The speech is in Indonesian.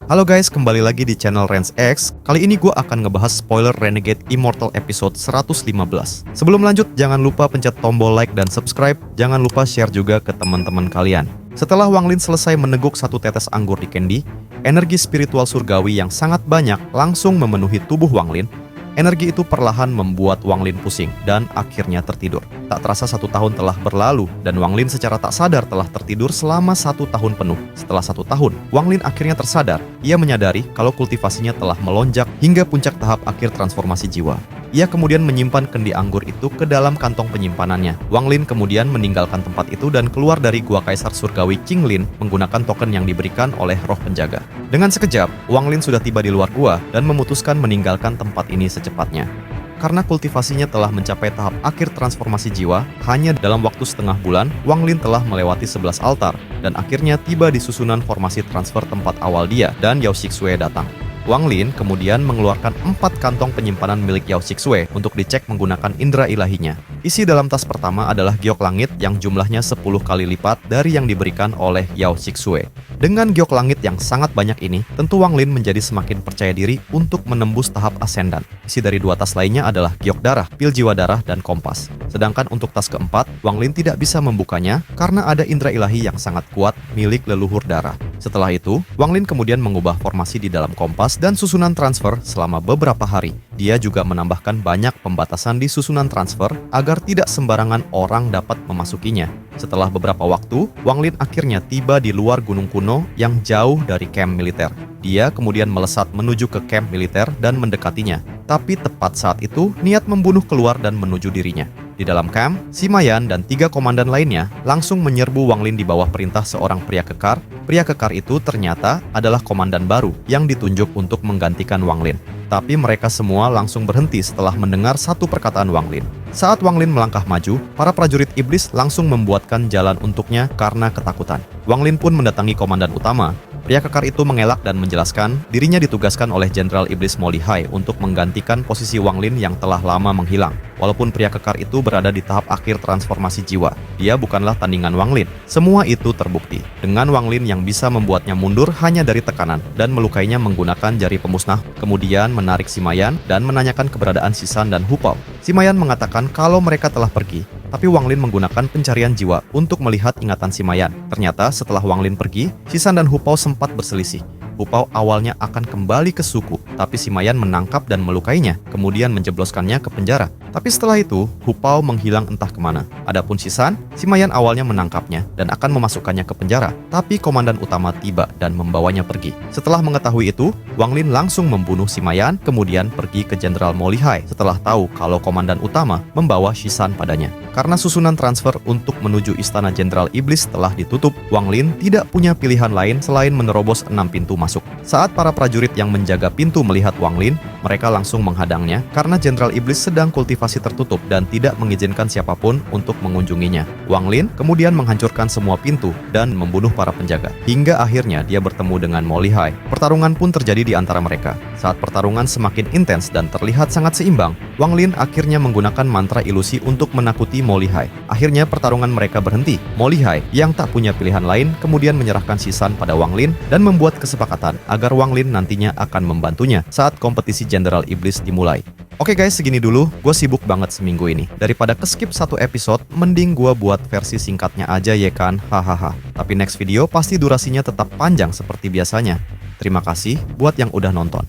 Halo guys, kembali lagi di channel Rens X. Kali ini gue akan ngebahas spoiler Renegade Immortal episode 115. Sebelum lanjut, jangan lupa pencet tombol like dan subscribe. Jangan lupa share juga ke teman-teman kalian. Setelah Wang Lin selesai meneguk satu tetes anggur di Candy, energi spiritual surgawi yang sangat banyak langsung memenuhi tubuh Wang Lin. Energi itu perlahan membuat Wang Lin pusing dan akhirnya tertidur. Tak terasa 1 tahun telah berlalu dan Wang Lin secara tak sadar telah tertidur selama 1 tahun penuh. Setelah 1 tahun, Wang Lin akhirnya tersadar. Ia menyadari kalau kultivasinya telah melonjak hingga puncak tahap akhir transformasi jiwa. Ia kemudian menyimpan kendi anggur itu ke dalam kantong penyimpanannya. Wang Lin kemudian meninggalkan tempat itu dan keluar dari gua kaisar surgawi Qing Lin menggunakan token yang diberikan oleh roh penjaga. Dengan sekejap, Wang Lin sudah tiba di luar gua dan memutuskan meninggalkan tempat ini secepatnya. Karena kultivasinya telah mencapai tahap akhir transformasi jiwa, hanya dalam waktu setengah bulan, Wang Lin telah melewati 11 altar dan akhirnya tiba di susunan formasi transfer tempat awal dia dan Yao Shixue datang. Wang Lin kemudian mengeluarkan 4 kantong penyimpanan milik Yao Shixue untuk dicek menggunakan indera ilahinya. Isi dalam tas pertama adalah giok langit yang jumlahnya 10 kali lipat dari yang diberikan oleh Yao Shixue. Dengan giok langit yang sangat banyak ini, tentu Wang Lin menjadi semakin percaya diri untuk menembus tahap ascendant. Isi dari 2 tas lainnya adalah giok darah, pil jiwa darah, dan kompas. Sedangkan untuk tas keempat, Wang Lin tidak bisa membukanya karena ada indera ilahi yang sangat kuat milik leluhur darah. Setelah itu, Wang Lin kemudian mengubah formasi di dalam kompas dan susunan transfer selama beberapa hari. Dia juga menambahkan banyak pembatasan di susunan transfer agar tidak sembarangan orang dapat memasukinya. Setelah beberapa waktu, Wang Lin akhirnya tiba di luar gunung kuno yang jauh dari camp militer. Dia kemudian melesat menuju ke camp militer dan mendekatinya. Tapi tepat saat itu, niat membunuh keluar dan menuju dirinya. Di dalam camp, Sima Yan dan 3 komandan lainnya langsung menyerbu Wang Lin di bawah perintah seorang pria kekar. Pria kekar itu ternyata adalah komandan baru yang ditunjuk untuk menggantikan Wang Lin. Tapi mereka semua langsung berhenti setelah mendengar satu perkataan Wang Lin. Saat Wang Lin melangkah maju, para prajurit iblis langsung membuatkan jalan untuknya karena ketakutan. Wang Lin pun mendatangi komandan utama. Pria kekar itu mengelak dan menjelaskan dirinya ditugaskan oleh Jenderal Iblis Mo Lihai untuk menggantikan posisi Wang Lin yang telah lama menghilang. Walaupun pria kekar itu berada di tahap akhir transformasi jiwa, dia bukanlah tandingan Wang Lin. Semua itu terbukti dengan Wang Lin yang bisa membuatnya mundur hanya dari tekanan dan melukainya menggunakan jari pemusnah, kemudian menarik Sima Yan dan menanyakan keberadaan Shisan dan Hu Pao. Sima Yan mengatakan kalau mereka telah pergi, tapi Wang Lin menggunakan pencarian jiwa untuk melihat ingatan Sima Yan. Ternyata setelah Wang Lin pergi, Shisan dan Hu Pao sempat berselisih. Hu Pao awalnya akan kembali ke suku, tapi Sima Yan menangkap dan melukainya, kemudian menjebloskannya ke penjara. Tapi setelah itu, Hu Pao menghilang entah kemana. Adapun Shisan, Sima Yan awalnya menangkapnya dan akan memasukkannya ke penjara, tapi komandan utama tiba dan membawanya pergi. Setelah mengetahui itu, Wang Lin langsung membunuh Sima Yan, kemudian pergi ke Jenderal Mo Lihai setelah tahu kalau komandan utama membawa Shisan padanya. Karena susunan transfer untuk menuju istana Jenderal Iblis telah ditutup, Wang Lin tidak punya pilihan lain selain menerobos 6 pintu masuk. Saat para prajurit yang menjaga pintu melihat Wang Lin, mereka langsung menghadangnya karena Jenderal Iblis sedang kultivasi tertutup dan tidak mengizinkan siapapun untuk mengunjunginya. Wang Lin kemudian menghancurkan semua pintu dan membunuh para penjaga. Hingga akhirnya dia bertemu dengan Mo Lihai. Pertarungan pun terjadi di antara mereka. Saat pertarungan semakin intens dan terlihat sangat seimbang, Wang Lin akhirnya menggunakan mantra ilusi untuk menakuti Mo Lihai. Akhirnya pertarungan mereka berhenti. Mo Lihai yang tak punya pilihan lain kemudian menyerahkan Shisan pada Wang Lin dan membuat kesepakatan agar Wang Lin nantinya akan membantunya saat kompetisi Jenderal Iblis dimulai. Oke guys, segini dulu. Gue sibuk banget seminggu ini. Daripada keskip 1 episode, mending gue buat versi singkatnya aja ya kan, hahaha. Tapi next video pasti durasinya tetap panjang seperti biasanya. Terima kasih buat yang udah nonton.